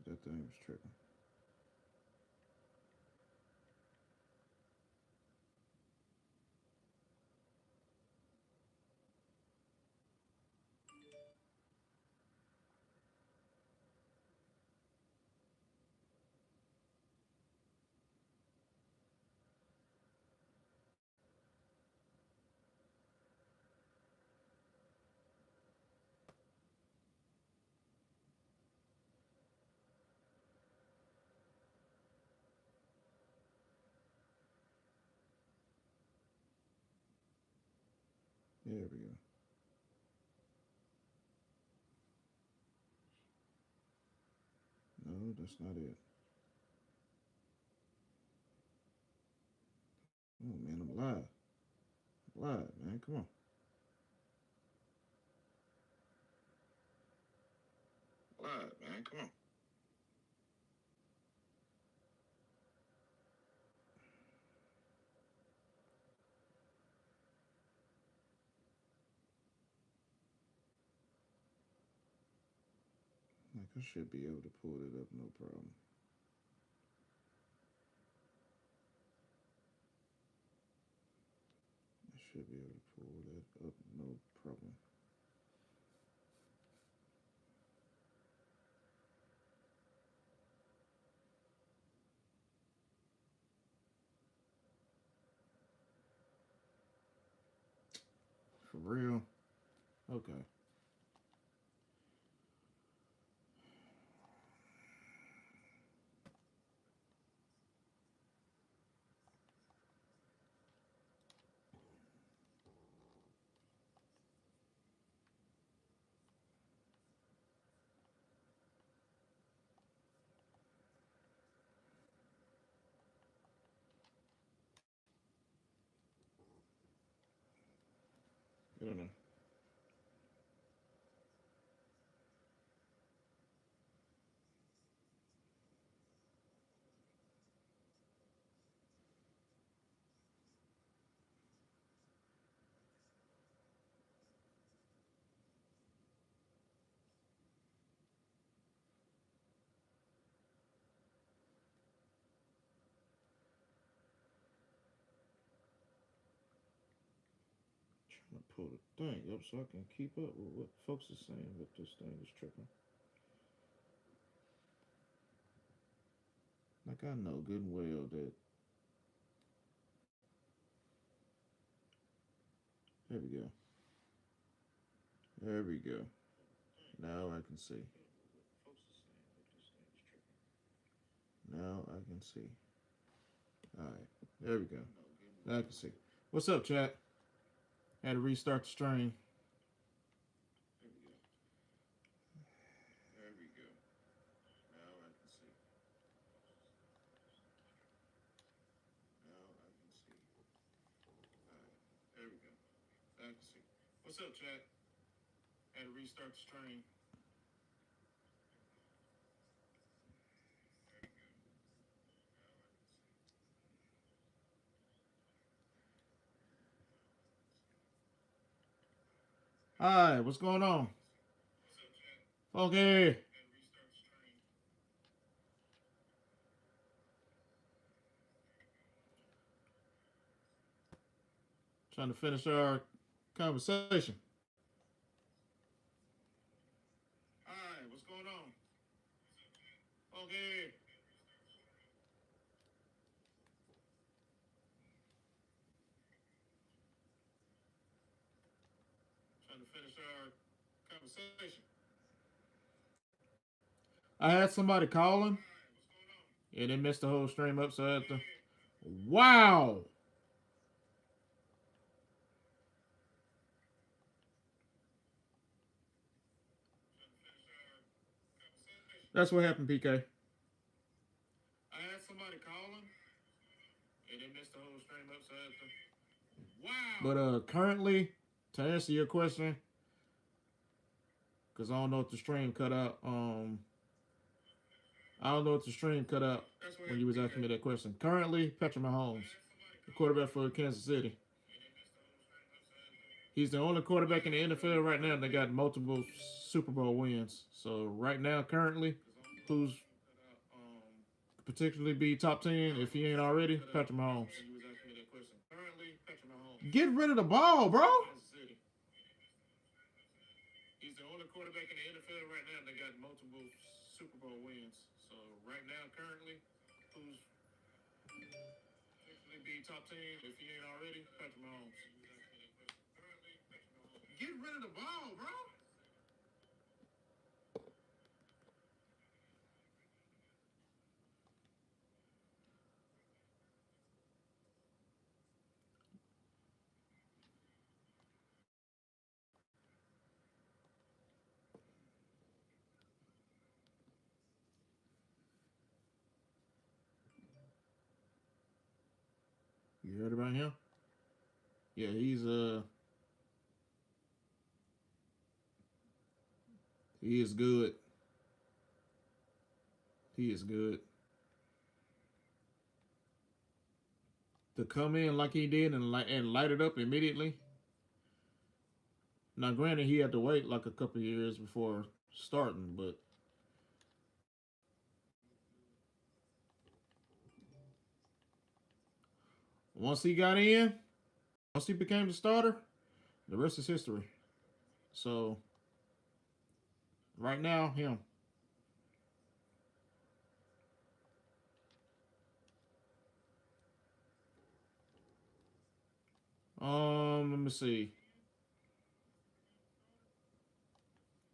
that thing was tripping. There we go. No, that's not it. Oh man, I'm live. I'm live, man. Come on. Live, man. Come on. Like I should be able to pull it up, no problem. I should be able to pull that up, no problem. For real? Okay. I don't know. Trying to pull the thing up so I can keep up with what folks are saying, but this thing is tripping. Like I know good and well that. There we go. There we go. Now I can see. Now I can see. All right. There we go. Now I can see. What's up, chat? Had to restart the stream. There we go. Now I can see. Now I can see. All right. There we go. Now I can see. What's up, chat? Had to restart the stream. Hi, what's going on? Okay. Trying to finish our conversation. Hi, what's going on? Okay. Trying to finish our conversation. I had somebody calling, and they messed the whole stream up, so I had to. Wow! That's what happened, PK. I had somebody calling, and they messed the whole stream up, so I had to. Wow! But currently, to answer your question, because I don't know if the stream cut out. I don't know if the stream cut out when you was asking me that question. Currently, Patrick Mahomes, the quarterback for Kansas City. He's the only quarterback in the NFL right now that got multiple Super Bowl wins. So right now, currently, who's particularly be top 10 if he ain't already? Patrick Mahomes. Get rid of the ball, bro. He's the only quarterback in the NFL right now that got multiple Super Bowl wins. So right now, currently, who's actually be top 10 if he ain't already? Patrick Mahomes. Get rid of the ball, bro. You heard about him? Yeah, he is good. He is good. To come in like he did and light it up immediately. Now, granted, he had to wait like a couple years before starting, but once he got in, once he became the starter, the rest is history. So right now, him. Let me see.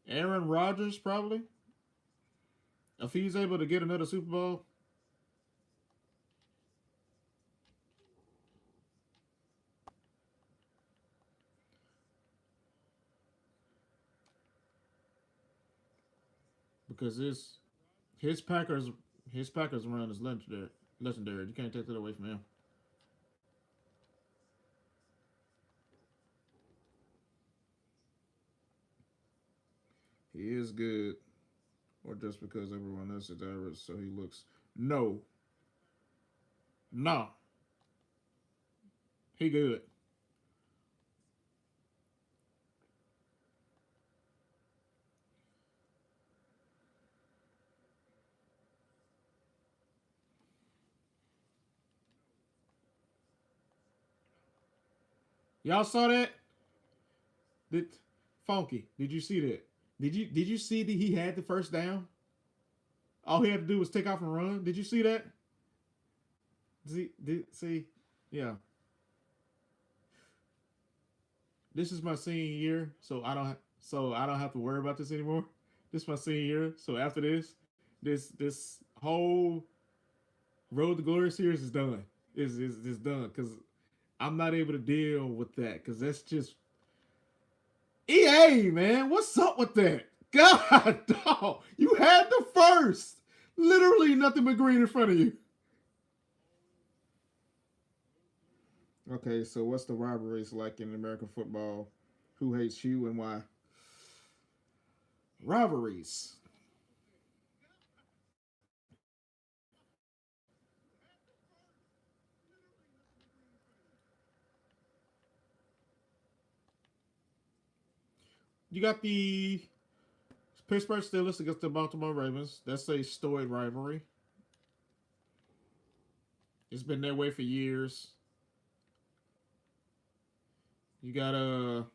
Aaron Rodgers probably. If he's able to get another Super Bowl, because his Packers his Packers run is legendary. Legendary. You can't take that away from him. He is good, or just because everyone else is average, so he looks. No, nah, he good. Y'all saw that? Did Funky? Did you see that? Did you see that he had the first down? All he had to do was take off and run. Did you see that? See? Yeah. This is my senior year, so I don't have to worry about this anymore. This is my senior year, so after this whole Road to Glory series is done. Is done because I'm not able to deal with that because that's just EA, man. What's up with that? God, dog, you had the first. Literally nothing but green in front of you. Okay, so what's the rivalries like in American football? Who hates you and why? Rivalries. You got the Pittsburgh Steelers against the Baltimore Ravens. That's a storied rivalry. It's been that way for years. You got the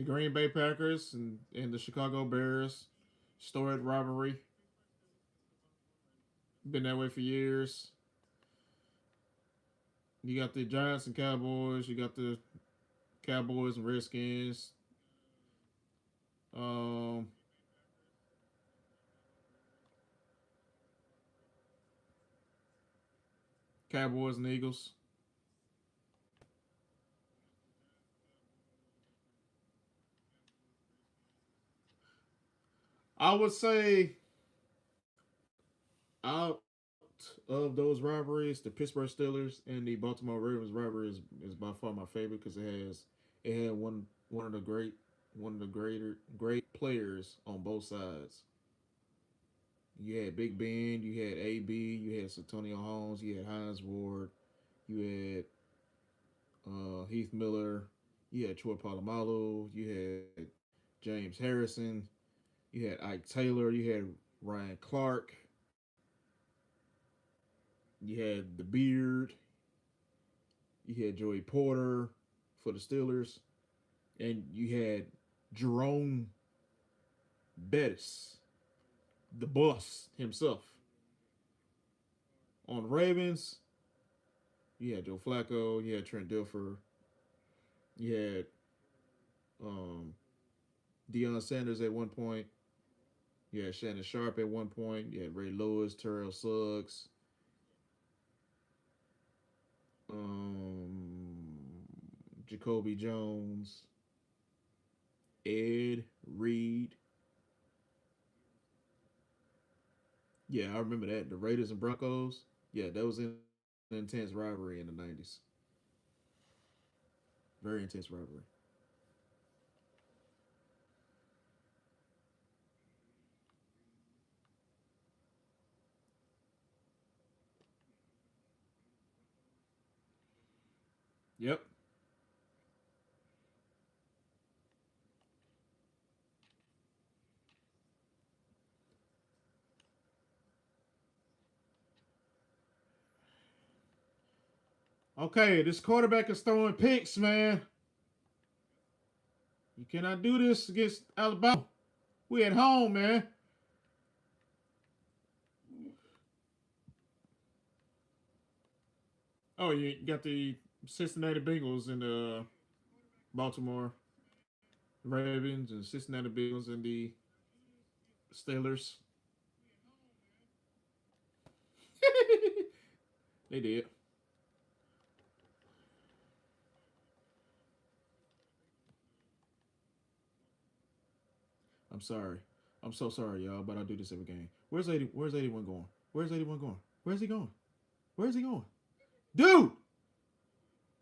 Green Bay Packers and the Chicago Bears. Storied rivalry. Been that way for years. You got the Giants and Cowboys. You got the Cowboys and Redskins. Um, Cowboys and Eagles. I would say out of those rivalries, the Pittsburgh Steelers and the Baltimore Ravens rivalry is by far my favorite because it had one of the great players on both sides. You had Big Ben, you had AB, you had Santonio Holmes, you had Hines Ward, you had Heath Miller, you had Troy Polamalu, you had James Harrison, you had Ike Taylor, you had Ryan Clark. You had the Beard. You had Joey Porter for the Steelers, and you had Jerome Bettis, the boss himself. On the Ravens, you had Joe Flacco, you had Trent Dilfer, you had um, Deion Sanders at one point, you had Shannon Sharp at one point, you had Ray Lewis, Terrell Suggs, um, Jacoby Jones, Ed Reed. Yeah, I remember that. The Raiders and Broncos. Yeah, that was an intense rivalry in the 90s. Very intense rivalry. Yep. Okay, this quarterback is throwing picks, man. You cannot do this against Alabama. We at home, man. Oh, you got the Cincinnati Bengals and the Baltimore Ravens and Cincinnati Bengals and the Steelers. They did. I'm sorry. I'm so sorry, y'all, but I do this every game. Where's 81 going? Where's 81 going? Where's he going? Where's he going? Dude,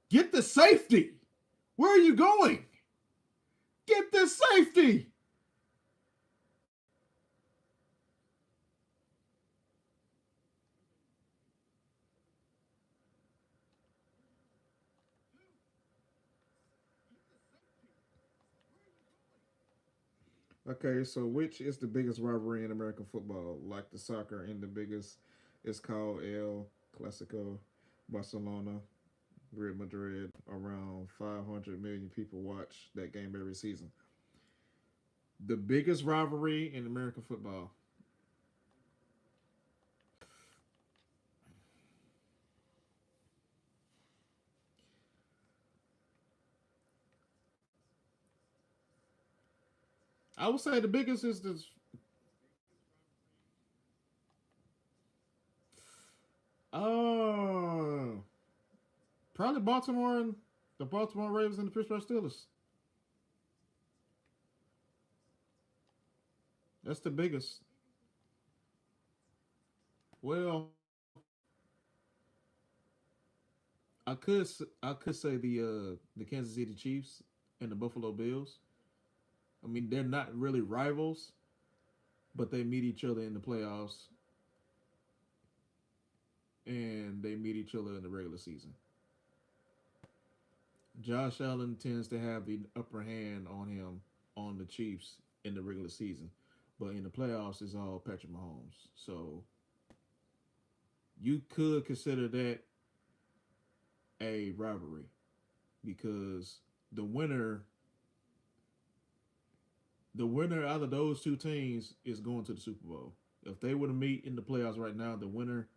get the safety. Where are you going? Get the safety. Okay, so which is the biggest rivalry in American football? Like the soccer, and the biggest is called El Clasico. Barcelona, Real Madrid. Around 500 million people watch that game every season. The biggest rivalry in American football. I would say the biggest is this. Uh, Probably Baltimore and the Baltimore Ravens and the Pittsburgh Steelers. That's the biggest. Well, I could say the Kansas City Chiefs and the Buffalo Bills. I mean, they're not really rivals, but they meet each other in the playoffs and they meet each other in the regular season. Josh Allen tends to have the upper hand on him on the Chiefs in the regular season, but in the playoffs, it's all Patrick Mahomes. So you could consider that a rivalry because the winner, the winner out of those two teams is going to the Super Bowl. If they were to meet in the playoffs right now, the winner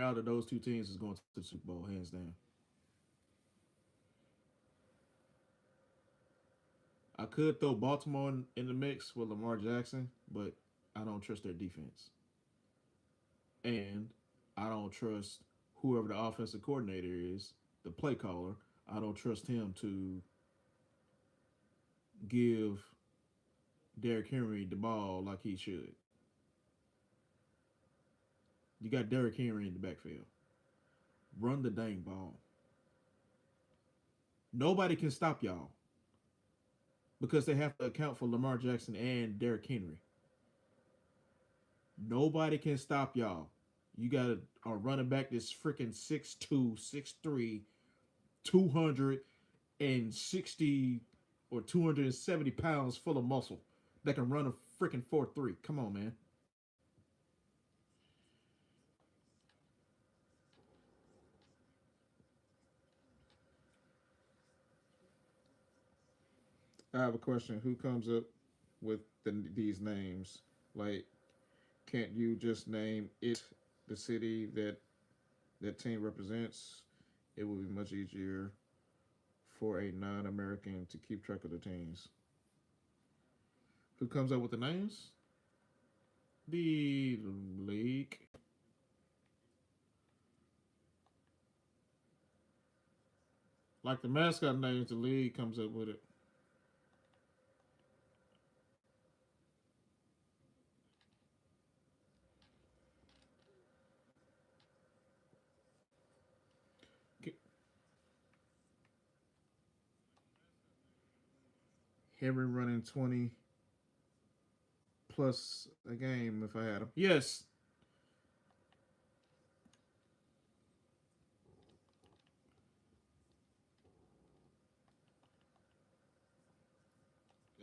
out of those two teams is going to the Super Bowl, hands down. I could throw Baltimore in the mix with Lamar Jackson, but I don't trust their defense. And I don't trust whoever the offensive coordinator is, the play caller. I don't trust him to give Derrick Henry the ball like he should. You got Derrick Henry in the backfield. Run the dang ball. Nobody can stop y'all because they have to account for Lamar Jackson and Derrick Henry. Nobody can stop y'all. You got a running back that's freaking 6'2", 6'3", 260 or 270 pounds full of muscle that can run a freaking 4.3. Come on, man. I have a question. Who comes up with these names? Like, can't you just name it the city that team represents? It would be much easier for a non-American to keep track of the teams. Who comes up with the names? The league. Like the mascot names, the league comes up with it. Henry running 20 plus a game if I had him. Yes,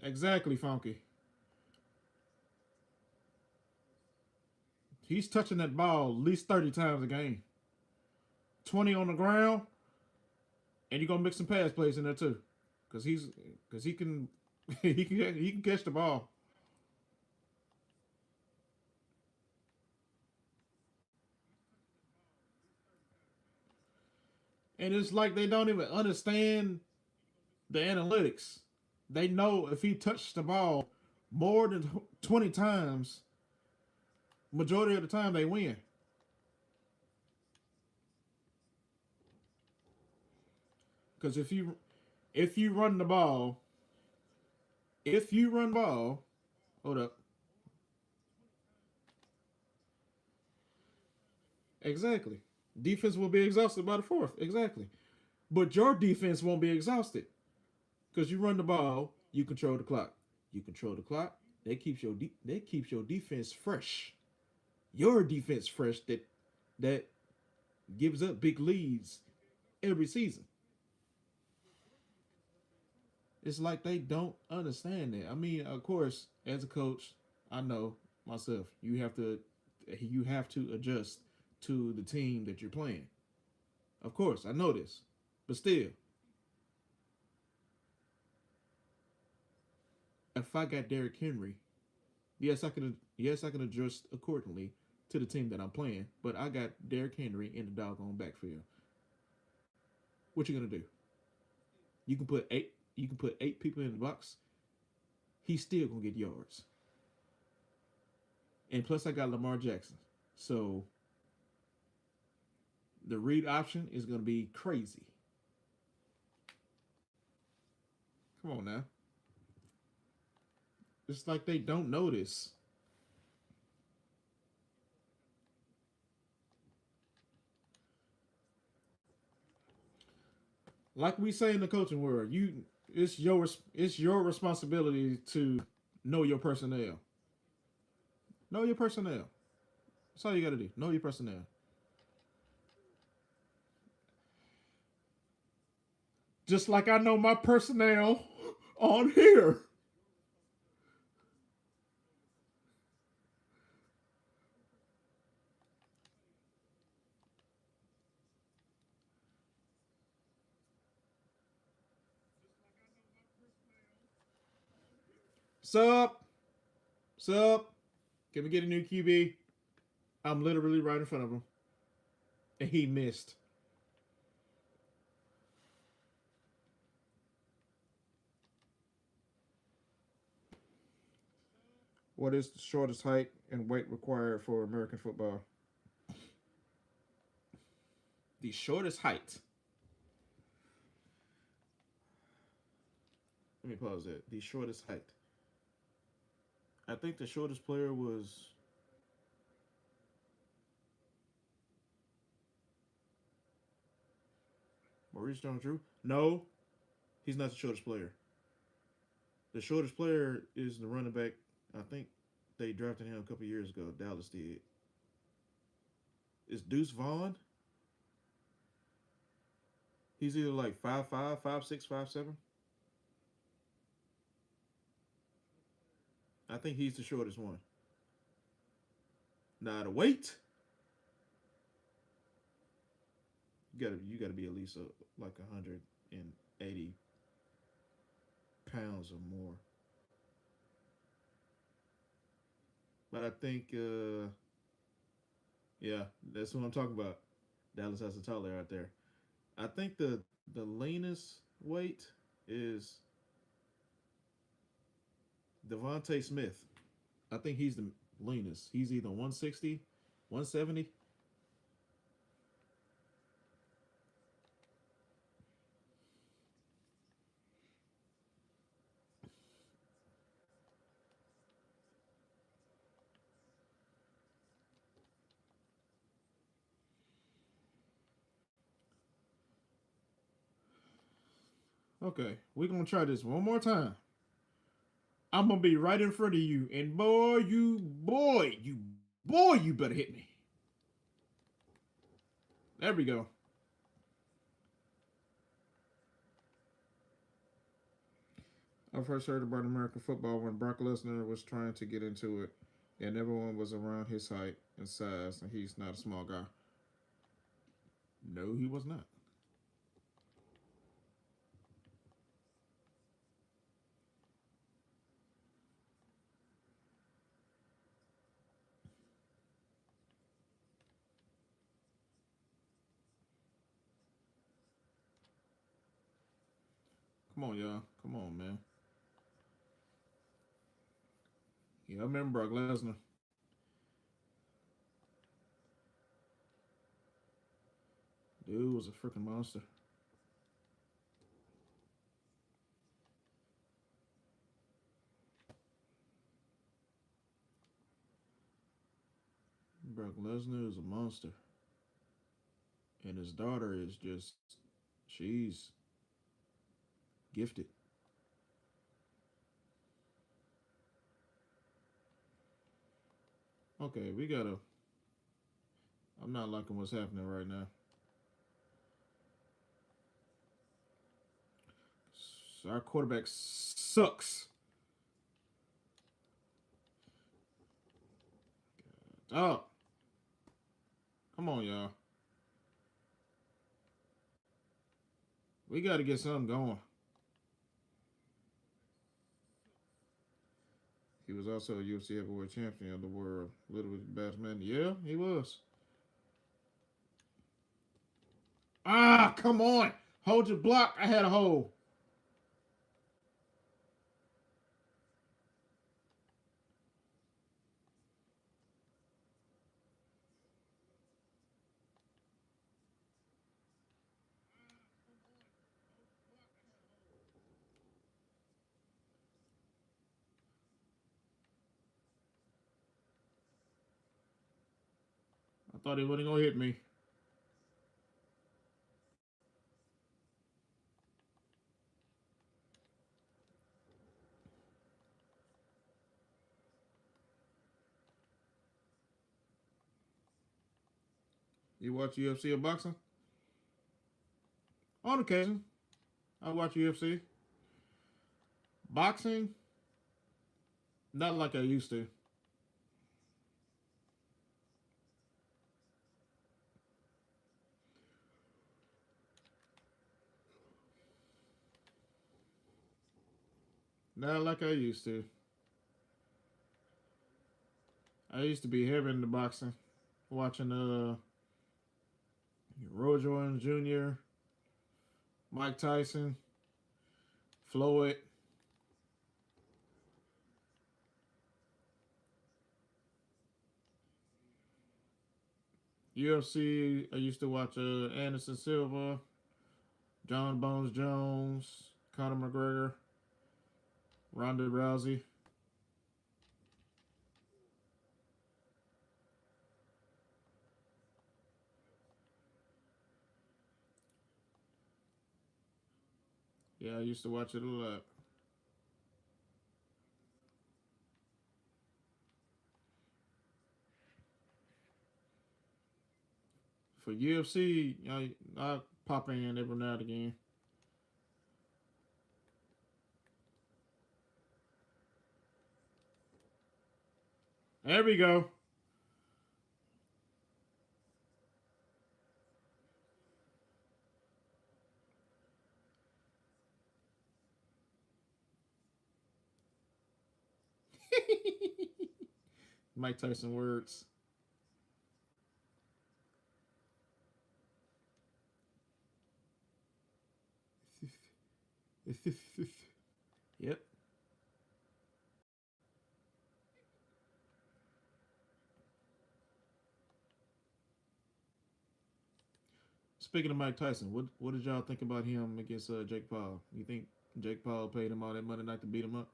exactly, Funky. He's touching that ball at least 30 times a game. 20 on the ground, and you're gonna mix some pass plays in there too, because he can he can catch the ball, and it's like they don't even understand the analytics. They know if he touched the ball more than 20 times, majority of the time they win. Because if you run the ball, if you run the ball, hold up, exactly. Defense will be exhausted by the fourth, exactly. But your defense won't be exhausted because you run the ball, you control the clock. You control the clock. That keeps your defense fresh. Your defense fresh that gives up big leads every season. It's like they don't understand that. I mean, of course, as a coach, I know myself. You have to adjust to the team that you're playing. Of course, I know this, but still, if I got Derrick Henry, yes I can adjust accordingly to the team that I'm playing. But I got Derrick Henry in the doggone backfield. What you gonna do? You can put 8 people in the box. He's still gonna get yards. And plus, I got Lamar Jackson. So the read option is gonna be crazy. Come on now. It's like they don't notice. Like we say in the coaching world, it's your responsibility to know your personnel. Know your personnel. That's all you got to do. Know your personnel. Just like I know my personnel on here. Sup? Sup? Can we get a new QB? I'm literally right in front of him. And he missed. What is the shortest height and weight required for American football? The shortest height. Let me pause that. The shortest height. I think the shortest player was Maurice Jones-Drew. No, he's not the shortest player. The shortest player is the running back. I think they drafted him a couple years ago. Dallas did. Is Deuce Vaughn? He's either like 5'5", 5'6", 5'7". I think he's the shortest one. Now the weight, you gotta be at least like 180 pounds or more. But I think, yeah, that's what I'm talking about. Dallas has a taller out there. I think the leanest weight is Devontae Smith. I think he's the leanest. He's either 160, 170. Okay, we're gonna try this one more time. I'm gonna be right in front of you, and boy, you better hit me. There we go. I first heard about American football when Brock Lesnar was trying to get into it, and everyone was around his height and size, and he's not a small guy. No, he was not. Come on, y'all. Come on, man. Yeah, I remember Brock Lesnar. Dude was a freaking monster. Brock Lesnar is a monster. And his daughter is just, she's gifted. Okay, we gotta. I'm not liking what's happening right now. Our quarterback sucks. Oh, come on, y'all. We got to get something going. He was also a UFC heavyweight champion of the world. Little best man. Yeah, he was. Ah, come on. Hold your block. I had a hole. I thought he wasn't going to hit me. You watch UFC or boxing? On occasion, I watch UFC. Boxing, not like I used to. Not like I used to. I used to be heavy into boxing, watching Roy Jones Jr., Mike Tyson, Floyd. UFC, I used to watch Anderson Silva, John Bones Jones, Conor McGregor, Ronda Rousey. Yeah, I used to watch it a lot. For UFC, I pop in every now and again. There we go. Mike Tyson words. Yep. Speaking of Mike Tyson, what did y'all think about him against Jake Paul? You think Jake Paul paid him all that money not to beat him up?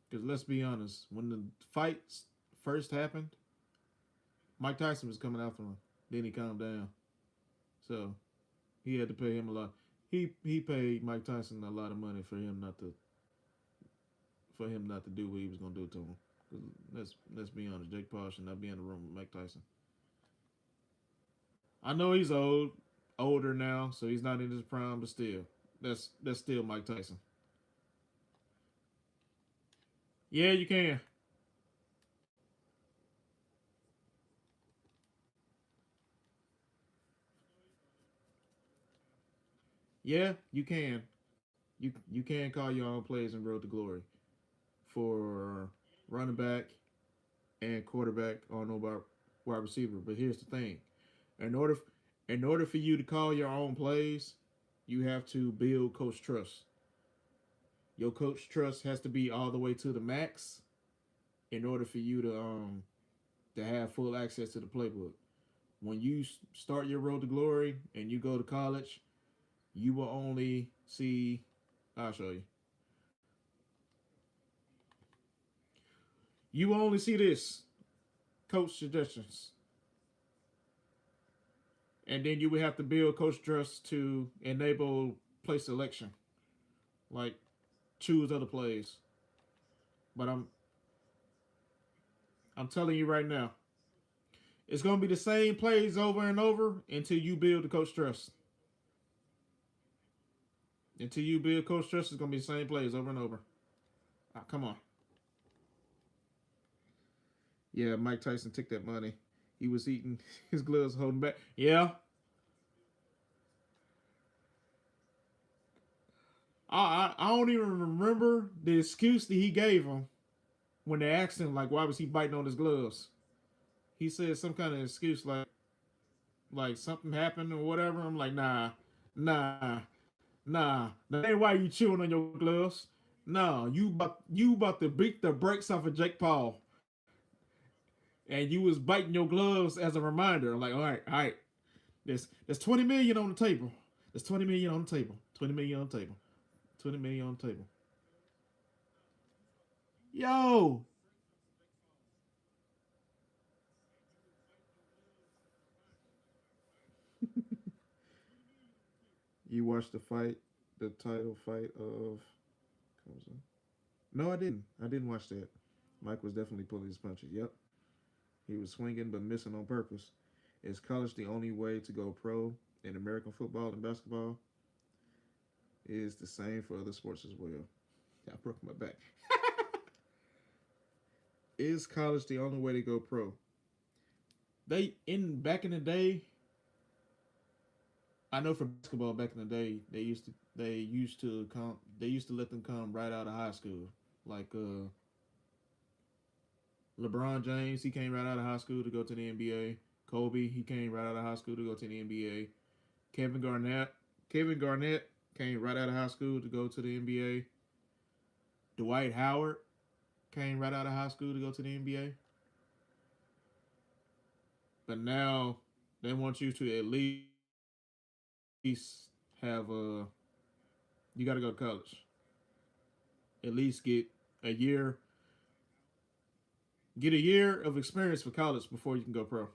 Because let's be honest, when the fights first happened, Mike Tyson was coming after him. Then he calmed down, so he had to pay him a lot. He paid Mike Tyson a lot of money for him not to do what he was gonna do to him. 'Cause let's be honest, Jake Paul should not be in the room with Mike Tyson. I know he's older now, so he's not in his prime, but still, that's still Mike Tyson. Yeah, you can. Yeah, you can. You can call your own plays in Road to Glory for running back and quarterback or no wide receiver. But here's the thing: in order in order for you to call your own plays, you have to build coach trust. Your coach trust has to be all the way to the max in order for you to have full access to the playbook. When you start your road to glory and you go to college, you will only see. I'll show you. You will only see this coach suggestions, and then you would have to build coach trust to enable play selection, like choose other plays. But I'm telling you right now, it's gonna be the same plays over and over until you build the coach trust. Until you build coach trust, it's gonna be the same plays over and over. Come on. Yeah, Mike Tyson took that money. He was eating his gloves, holding back. Yeah, I don't even remember the excuse that he gave him when they asked him like why was he biting on his gloves. He said some kind of excuse like something happened or whatever. I'm like nah, nah. That ain't why you chewing on your gloves. No, you about to beat the brakes off of Jake Paul, and you was biting your gloves as a reminder. I'm like, all right. There's 20 million on the table. There's 20 million on the table. 20 million on the table. 20 million on the table. Yo, you watched the fight, the title fight of. No, I didn't. I didn't watch that. Mike was definitely pulling his punches. Yep, he was swinging but missing on purpose. Is college the only way to go pro in American football and basketball? Is the same for other sports as well. I broke my back. Is college the only way to go pro? They in back in the day, I know for basketball back in the day, they used to let them come right out of high school. Like LeBron James, he came right out of high school to go to the NBA. Kobe, he came right out of high school to go to the NBA. Kevin Garnett, Kevin Garnett came right out of high school to go to the NBA. Dwight Howard came right out of high school to go to the NBA. But now they want you to at least have you got to go to college. At least a year get a year of experience for college before you can go pro.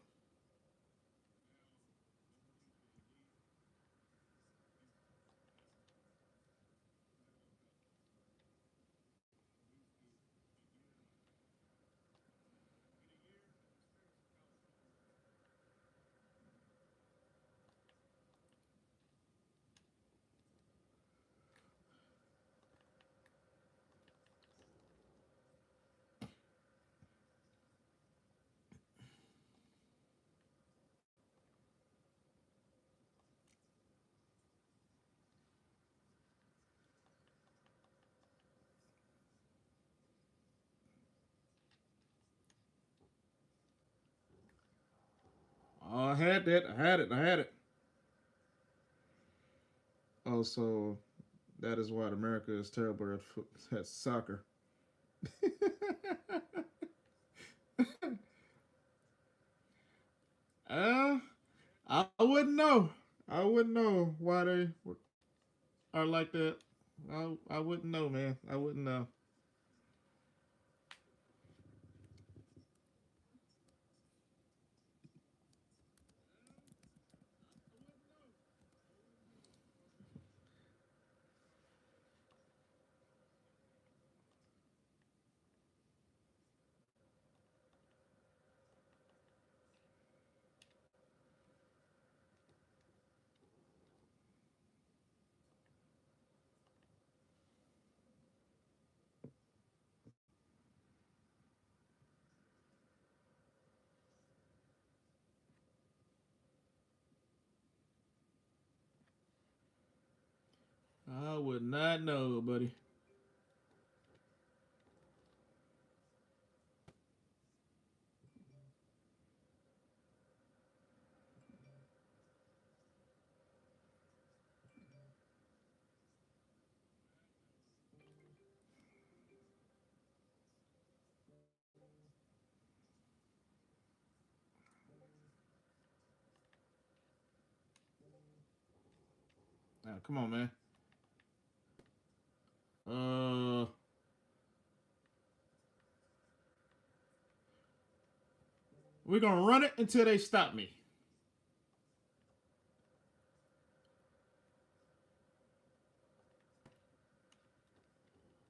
had that. I had it. I had it. Oh, so that is why America is terrible at soccer. uh, I wouldn't know. I wouldn't know why they are like that. I wouldn't know, man. I wouldn't know. I would not know, buddy. Come on, man. Uh, we're gonna run it until they stop me.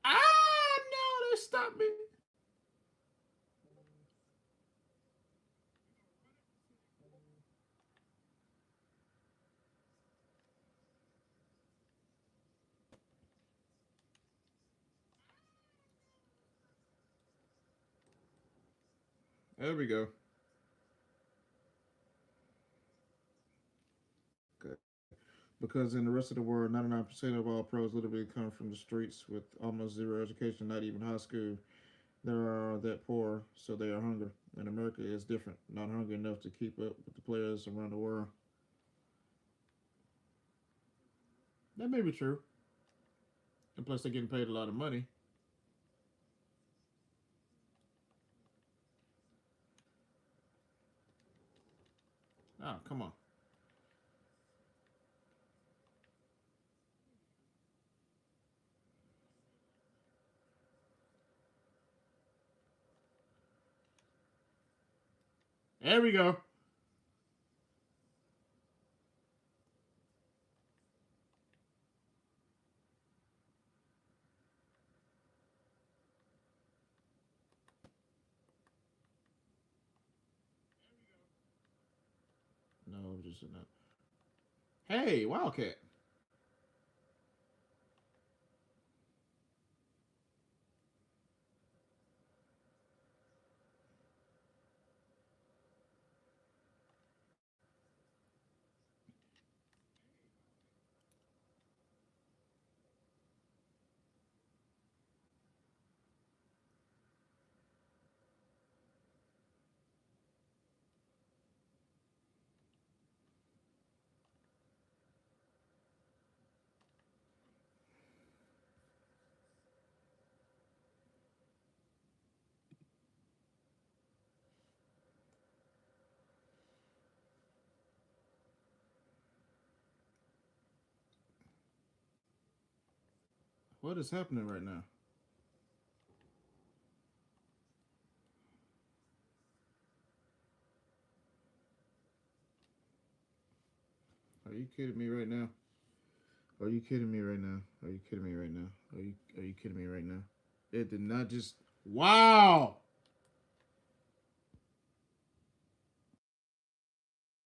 Ah, no, they stopped me. There we go. Good. Because in the rest of the world, 99% of all pros literally come from the streets with almost zero education, not even high school. They are that poor, so they are hungry. In America, it's different. Not hungry enough to keep up with the players around the world. That may be true. And plus, they're getting paid a lot of money. Oh, come on. There we go. No, just not. Hey, Wildcat. What is happening right now? Are you kidding me right now? Are you kidding me right now? Are you kidding me right now? Are you kidding me right now? It did not just. Wow!